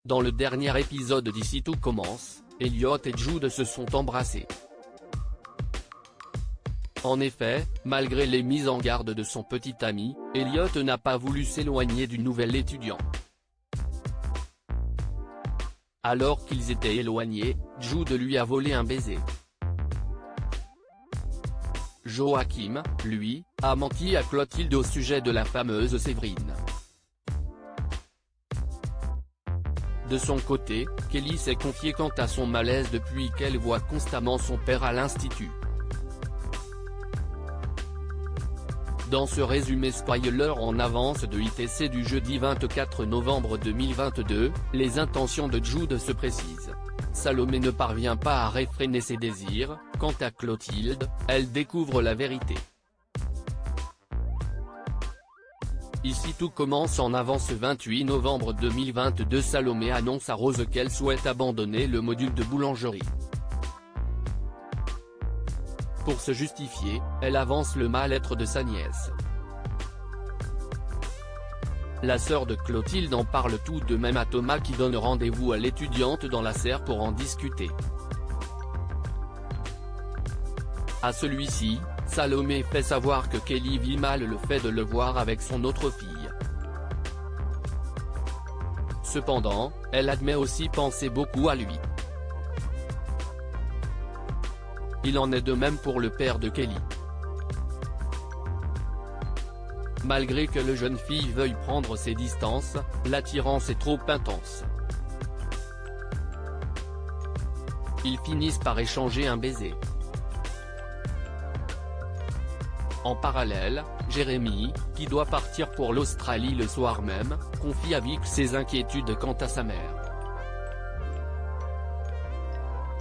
Dans le dernier épisode d'Ici Tout Commence, Elliot et Jude se sont embrassés. En effet, malgré les mises en garde de son petit ami, Elliot n'a pas voulu s'éloigner du nouvel étudiant. Alors qu'ils étaient éloignés, Jude lui a volé un baiser. Joachim, lui, a menti à Clotilde au sujet de la fameuse Séverine. De son côté, Kelly s'est confiée quant à son malaise depuis qu'elle voit constamment son père à l'institut. Dans ce résumé spoiler en avance de ITC du jeudi 24 novembre 2022, les intentions de Jude se précisent. Salomé ne parvient pas à réfréner ses désirs, quant à Clotilde, elle découvre la vérité. Ici Tout Commence en avance 28 novembre 2022. Salomé annonce à Rose qu'elle souhaite abandonner le module de boulangerie. Pour se justifier, elle avance le mal-être de sa nièce. La sœur de Clotilde en parle tout de même à Thomas qui donne rendez-vous à l'étudiante dans la serre pour en discuter. À celui-ci, Salomé fait savoir que Kelly vit mal le fait de le voir avec son autre fille. Cependant, elle admet aussi penser beaucoup à lui. Il en est de même pour le père de Kelly. Malgré que la jeune fille veuille prendre ses distances, l'attirance est trop intense. Ils finissent par échanger un baiser. En parallèle, Jérémy, qui doit partir pour l'Australie le soir même, confie à Vic ses inquiétudes quant à sa mère.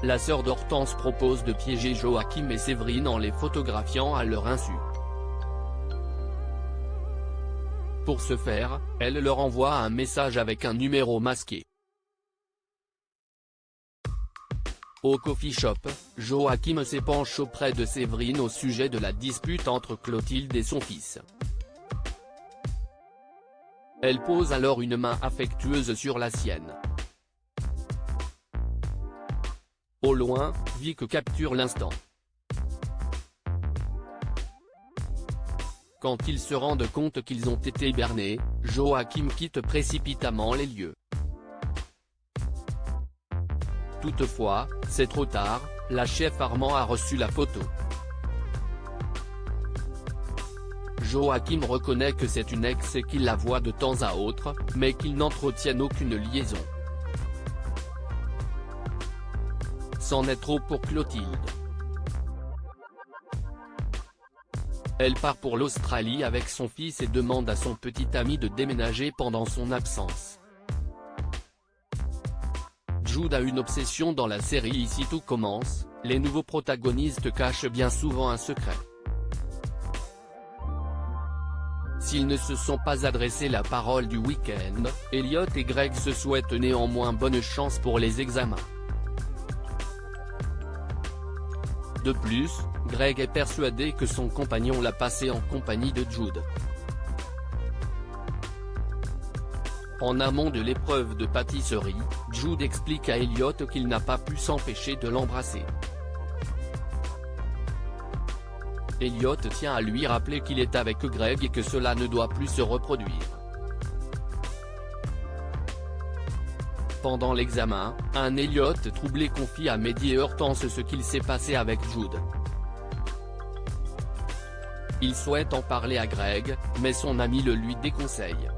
La sœur d'Hortense propose de piéger Joachim et Séverine en les photographiant à leur insu. Pour ce faire, elle leur envoie un message avec un numéro masqué. Au coffee shop, Joachim s'épanche auprès de Séverine au sujet de la dispute entre Clotilde et son fils. Elle pose alors une main affectueuse sur la sienne. Au loin, Vic capture l'instant. Quand ils se rendent compte qu'ils ont été bernés, Joachim quitte précipitamment les lieux. Toutefois, c'est trop tard, la chef Armand a reçu la photo. Joachim reconnaît que c'est une ex et qu'il la voit de temps à autre, mais qu'ils n'entretiennent aucune liaison. C'en est trop pour Clotilde. Elle part pour l'Australie avec son fils et demande à son petit ami de déménager pendant son absence. Jude a une obsession dans la série Ici Tout Commence, les nouveaux protagonistes cachent bien souvent un secret. S'ils ne se sont pas adressés la parole du week-end, Elliot et Greg se souhaitent néanmoins bonne chance pour les examens. De plus, Greg est persuadé que son compagnon l'a passé en compagnie de Jude. En amont de l'épreuve de pâtisserie, Jude explique à Elliot qu'il n'a pas pu s'empêcher de l'embrasser. Elliot tient à lui rappeler qu'il est avec Greg et que cela ne doit plus se reproduire. Pendant l'examen, un Elliot troublé confie à Mehdi et Hortense ce qu'il s'est passé avec Jude. Il souhaite en parler à Greg, mais son ami le lui déconseille.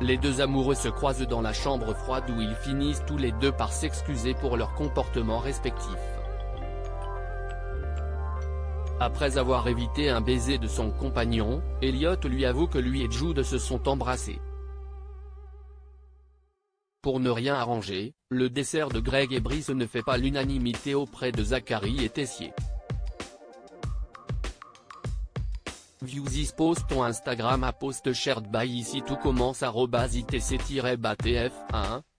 Les deux amoureux se croisent dans la chambre froide où ils finissent tous les deux par s'excuser pour leur comportement respectif. Après avoir évité un baiser de son compagnon, Elliot lui avoue que lui et Jude se sont embrassés. Pour ne rien arranger, le dessert de Greg et Brice ne fait pas l'unanimité auprès de Zachary et Tessier. Viewsys post ton Instagram à post shared by Ici Tout Commence @itc-tf1,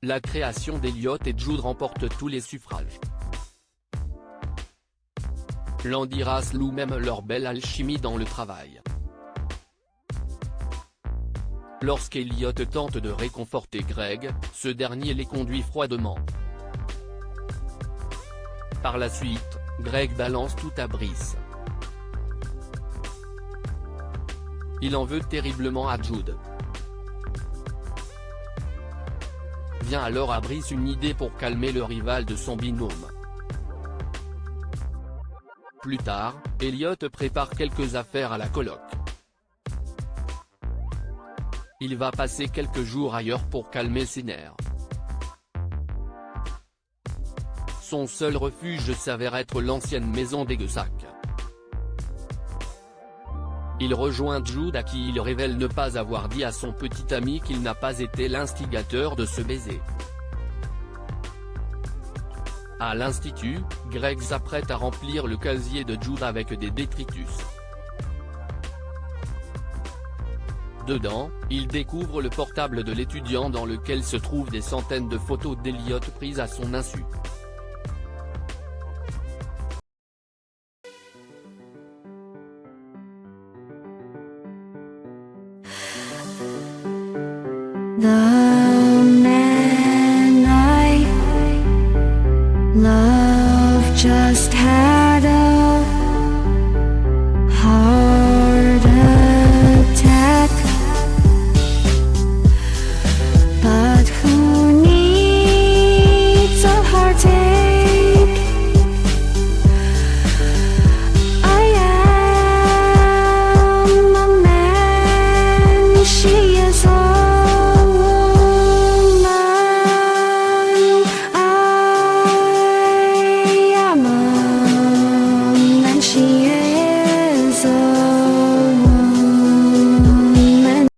la création d'Elliot et Jude remporte tous les suffrages. Landiras loue même leur belle alchimie dans le travail. Lorsqu'Elliot tente de réconforter Greg, ce dernier les conduit froidement. Par la suite, Greg balance tout à Brice. Il en veut terriblement à Jude. Vient alors à Brice une idée pour calmer le rival de son binôme. Plus tard, Elliot prépare quelques affaires à la coloc. Il va passer quelques jours ailleurs pour calmer ses nerfs. Son seul refuge s'avère être l'ancienne maison des Gusac. Il rejoint Jude à qui il révèle ne pas avoir dit à son petit ami qu'il n'a pas été l'instigateur de ce baiser. À l'institut, Greg s'apprête à remplir le casier de Jude avec des détritus. Dedans, il découvre le portable de l'étudiant dans lequel se trouvent des centaines de photos d'Elliot prises à son insu. The man I love just had